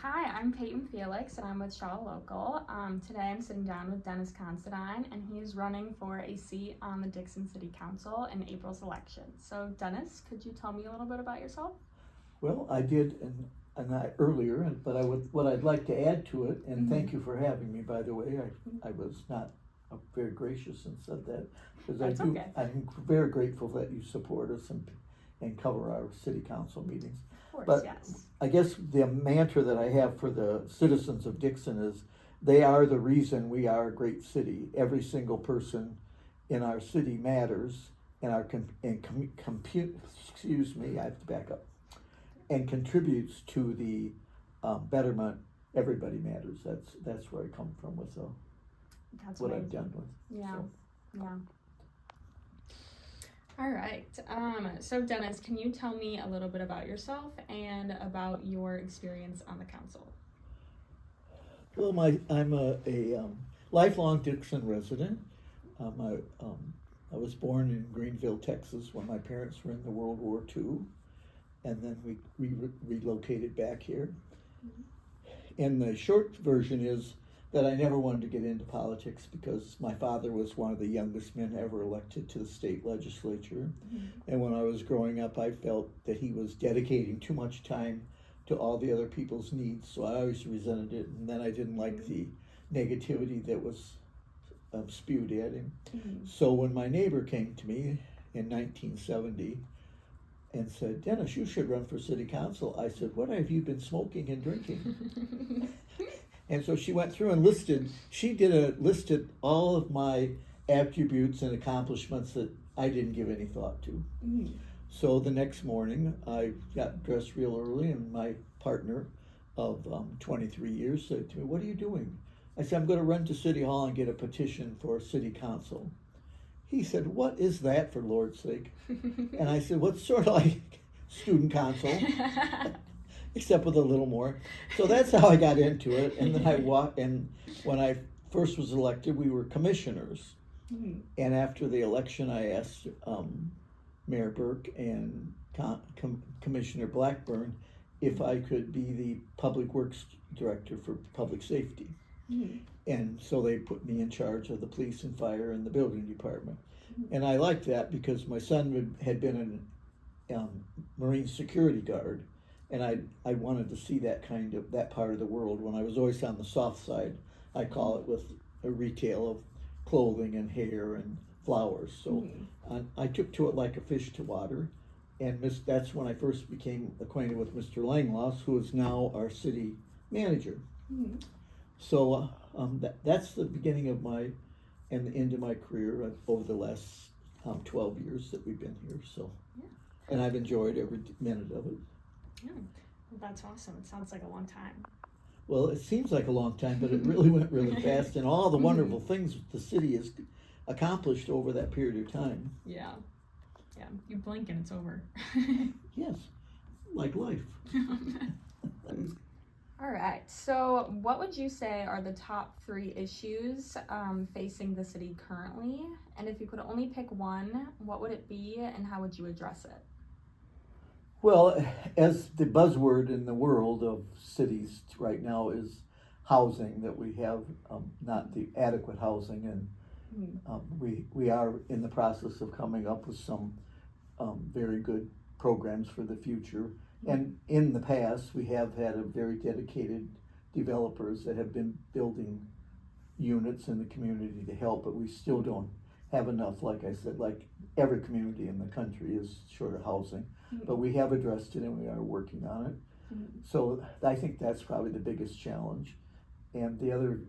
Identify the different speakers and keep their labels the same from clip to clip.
Speaker 1: Hi, I'm Payton Felix and I'm with Shaw Local. Today I'm sitting down with Dennis Considine and he is running for a seat on the Dixon City Council in April's election. So Dennis, could you tell me a little bit about yourself?
Speaker 2: Well, I did earlier, but what I'd like to add to it, and thank you for having me, by the way. I was not very gracious and said that, because
Speaker 1: Okay.
Speaker 2: I'm very grateful that you support us and cover our city council meetings.
Speaker 1: Of course,
Speaker 2: But
Speaker 1: yes.
Speaker 2: I guess the mantra that I have for the citizens of Dixon is, they are the reason we are a great city. Every single person in our city matters, and excuse me, I have to back up, and contributes to the betterment. Everybody matters. That's where I come from with
Speaker 1: That's
Speaker 2: what
Speaker 1: amazing.
Speaker 2: I've done with.
Speaker 1: Yeah,
Speaker 2: So.
Speaker 1: yeah. All right. So Dennis, can you tell me a little bit about yourself and about your experience on the council?
Speaker 2: Well, I'm a lifelong Dixon resident. I was born in Greenville, Texas, when my parents were in the World War II, and then we relocated back here. Mm-hmm. And the short version is that I never wanted to get into politics because my father was one of the youngest men ever elected to the state legislature. Mm-hmm. And when I was growing up, I felt that he was dedicating too much time to all the other people's needs, so I always resented it, and then I didn't like the negativity that was spewed at him. Mm-hmm. So when my neighbor came to me in 1970 and said, "Dennis, you should run for city council," I said, "What have you been smoking and drinking?" And so she went through and listed all of my attributes and accomplishments that I didn't give any thought to. Mm-hmm. So the next morning, I got dressed real early, and my partner of 23 years said to me, "What are you doing?" I said, "I'm going to run to City Hall and get a petition for city council." He said, "What is that, for Lord's sake?" And I said, "What's sort of like student council, except with a little more." So that's how I got into it. And then and when I first was elected, we were commissioners. Mm-hmm. And after the election, I asked Mayor Burke and Commissioner Blackburn if I could be the Public Works Director for Public Safety. Mm-hmm. And so they put me in charge of the police and fire and the building department. Mm-hmm. And I liked that because my son had been a Marine security guard, and I wanted to see that part of the world. When I was always on the soft side, I call it, with a retail of clothing and hair and flowers. So I took to it like a fish to water, and that's when I first became acquainted with Mr. Langloss, who is now our city manager. Mm-hmm. So that's the beginning of and the end of my career over the last 12 years that we've been here. So, yeah. And I've enjoyed every minute of it.
Speaker 1: Yeah, well, that's awesome. It sounds like a long time.
Speaker 2: Well, it seems like a long time, but it really went really fast, and all the wonderful things the city has accomplished over that period of time.
Speaker 1: Yeah, yeah. You blink and it's over.
Speaker 2: Yes, like life.
Speaker 1: All right. So, what would you say are the top 3 issues facing the city currently? And if you could only pick one, what would it be, and how would you address it?
Speaker 2: Well, as the buzzword in the world of cities right now is housing, that we have not the adequate housing, and we are in the process of coming up with some very good programs for the future. And in the past, we have had a very dedicated developers that have been building units in the community to help, but we still don't have enough. Like I said, like every community in the country is short of housing, but we have addressed it and we are working on it. So I think that's probably the biggest challenge. And the other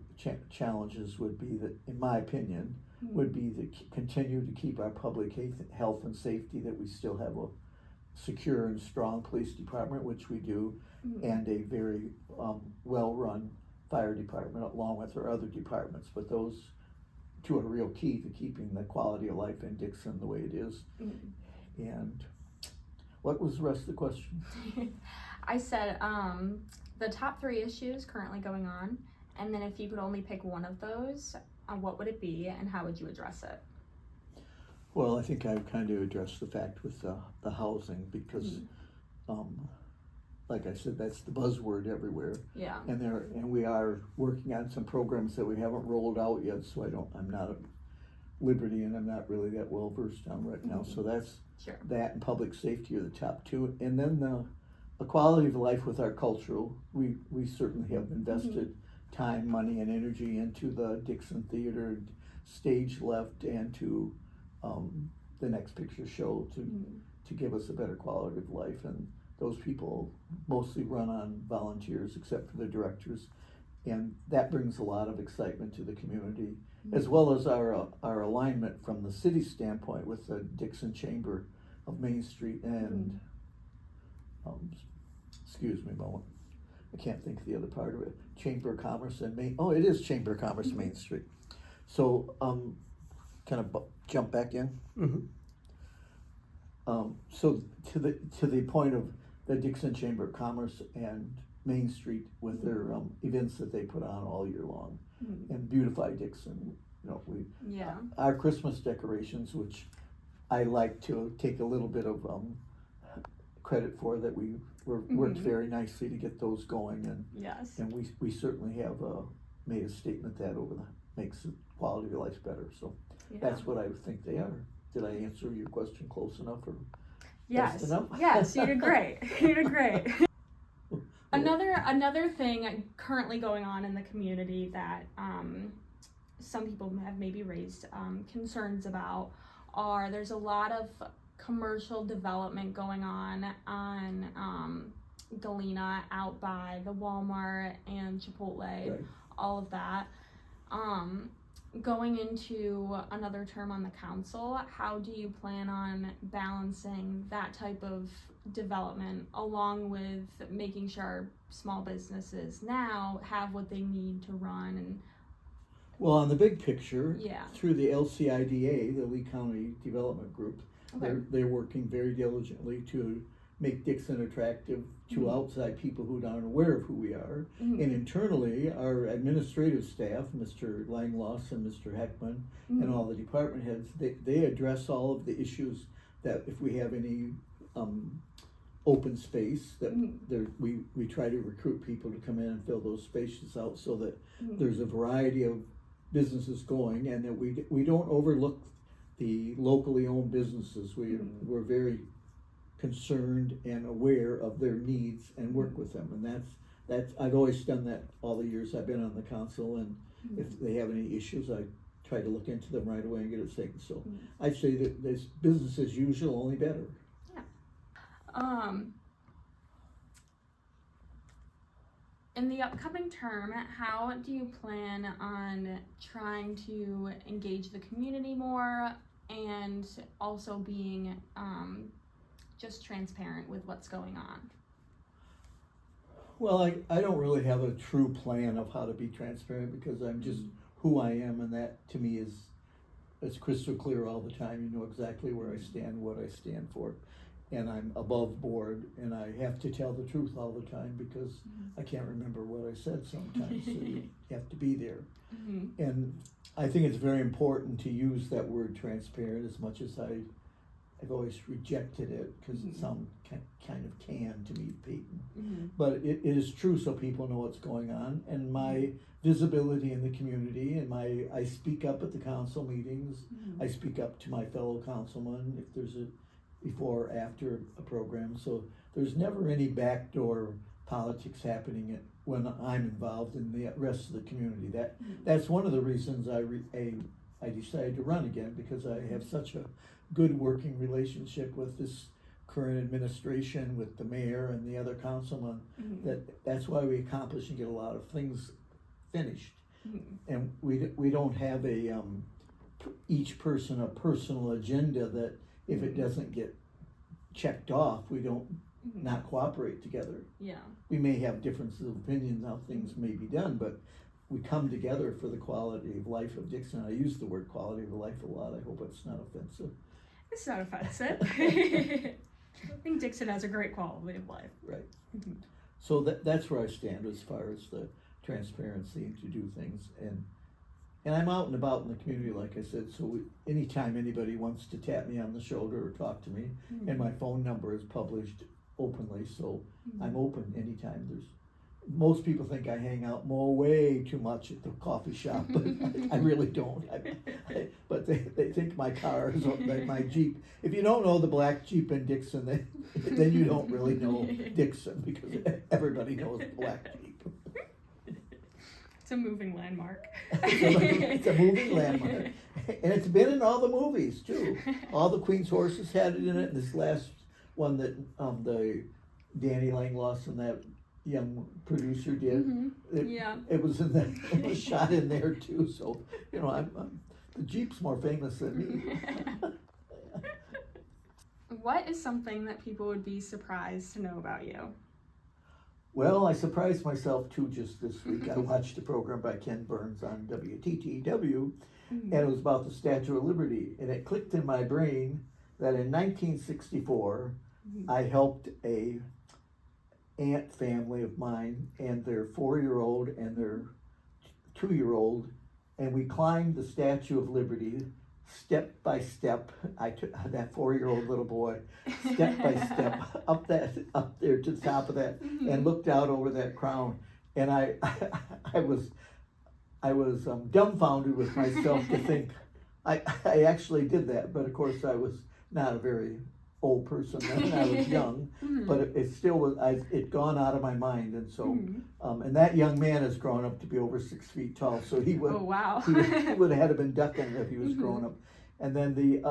Speaker 2: challenges would be that, in my opinion, would be to continue to keep our public health and safety, that we still have a secure and strong police department, which we do, and a very well-run fire department along with our other departments. But those 2 are real key to keeping the quality of life in Dixon the way it is. And what was the rest of the question?
Speaker 1: I said the top 3 issues currently going on, and then if you could only pick one of those, what would it be, and how would you address it?
Speaker 2: Well, I think I've kind of addressed the fact with the housing, because like I said, that's the buzzword everywhere.
Speaker 1: Yeah.
Speaker 2: And we are working on some programs that we haven't rolled out yet, so I'm not at liberty, and I'm not really that well versed on right now. So that's
Speaker 1: Sure.
Speaker 2: that and public safety are the top two. And then the quality of life with our cultural, we certainly have invested time, money, and energy into the Dixon Theater stage left and to the Next Picture Show to give us a better quality of life. And those people mostly run on volunteers except for the directors, and that brings a lot of excitement to the community, as well as our alignment from the city standpoint with the Dixon Chamber of Main Street and excuse me a moment, I can't think of the other part of it. Chamber of Commerce and it is Chamber of Commerce Main Street. So kind of jump back in. So to the point of the Dixon Chamber of Commerce and Main Street with their events that they put on all year long and beautify Dixon. Our Christmas decorations, which I like to take a little bit of credit for, that we worked very nicely to get those going, and we certainly have made a statement that makes the quality of life better. So that's what I think they are. Did I answer your question close enough or
Speaker 1: yes
Speaker 2: enough?
Speaker 1: Yes, you did great. You did great. Another thing currently going on in the community that some people have maybe raised concerns about there's a lot of commercial development going on Galena, out by the Walmart and Chipotle,
Speaker 2: Right.
Speaker 1: all of that. Going into another term on the council, how do you plan on balancing that type of development along with making sure small businesses now have what they need to run?
Speaker 2: Well, on the big picture,
Speaker 1: Yeah.
Speaker 2: through the LCIDA, the Lee County Development Group,
Speaker 1: Okay.
Speaker 2: they're working very diligently to make Dixon attractive to outside people who aren't aware of who we are. And internally, our administrative staff, Mr. Langloss and Mr. Heckman, and all the department heads, they address all of the issues that if we have any open space, that we try to recruit people to come in and fill those spaces out so that there's a variety of businesses going, and that we don't overlook the locally owned businesses. We're very concerned and aware of their needs and work with them, and that's I've always done that all the years I've been on the council, and if they have any issues, I try to look into them right away and get it taken. So I'd say that there's business as usual, only better.
Speaker 1: In the upcoming term, how do you plan on trying to engage the community more and also being just transparent with what's going on?
Speaker 2: Well, I don't really have a true plan of how to be transparent, because I'm just who I am, and that to me is crystal clear all the time. You know exactly where I stand, what I stand for, and I'm above board, and I have to tell the truth all the time because I can't remember what I said sometimes, so you have to be there. And I think it's very important to use that word transparent, as much as I've always rejected it because it sounds kind of canned to me, Payton. But it is true, so people know what's going on, and my visibility in the community, and I speak up at the council meetings. I speak up to my fellow councilmen if there's a before or after a program, so there's never any backdoor politics happening when I'm involved in the rest of the community. That's one of the reasons I decided to run again, because I have such a good working relationship with this current administration, with the mayor and the other councilmen, that's why we accomplish and get a lot of things finished. And we don't have each person a personal agenda that if it doesn't get checked off, we don't not cooperate together. We may have differences of opinions how things may be done, but we come together for the quality of life of Dixon. I use the word quality of life a lot. I hope it's not offensive.
Speaker 1: It's not offensive. I think Dixon has a great quality of life.
Speaker 2: Right. So that's where I stand as far as the transparency and to do things. And I'm out and about in the community, like I said, so anytime anybody wants to tap me on the shoulder or talk to me, and my phone number is published openly, so I'm open anytime. Most people think I hang out way too much at the coffee shop, but I really don't. But they think my car is like my Jeep. If you don't know the black Jeep in Dixon, then you don't really know Dixon, because everybody knows the black Jeep.
Speaker 1: It's a moving landmark.
Speaker 2: It's a moving landmark. And it's been in all the movies, too. All the Queen's Horses had it in it. This last one that the Danny Langloss and that young producer did. It was in that. It was shot in there too. So the Jeep's more famous than me.
Speaker 1: What is something that people would be surprised to know about you?
Speaker 2: Well, I surprised myself too just this week. I watched a program by Ken Burns on WTTW, and it was about the Statue of Liberty, and it clicked in my brain that in 1964, I helped a aunt family of mine and their 4-year-old and their 2-year-old, and we climbed the Statue of Liberty step by step. I took that 4-year-old little boy step by step up there to the top of that, and looked out over that crown, and I was dumbfounded with myself to think I actually did that. But of course I was not a very old person then. I was young, but it still was. It gone out of my mind, and so and that young man has grown up to be over 6 feet tall. So he would.
Speaker 1: Oh wow!
Speaker 2: he would have had to been ducking if he was grown up. And then the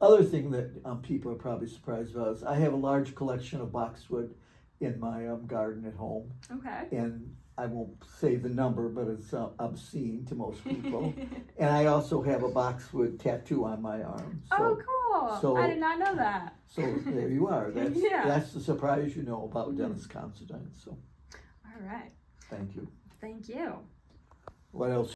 Speaker 2: other thing that people are probably surprised about is I have a large collection of boxwood in my garden at home.
Speaker 1: Okay.
Speaker 2: And I won't say the number, but it's obscene to most people. And I also have a boxwood tattoo on my arm. So,
Speaker 1: oh, cool!
Speaker 2: So,
Speaker 1: I did not know that.
Speaker 2: So there you are. That's the surprise you know about Dennis Considine. So.
Speaker 1: All right.
Speaker 2: Thank you.
Speaker 1: Thank you.
Speaker 2: What else?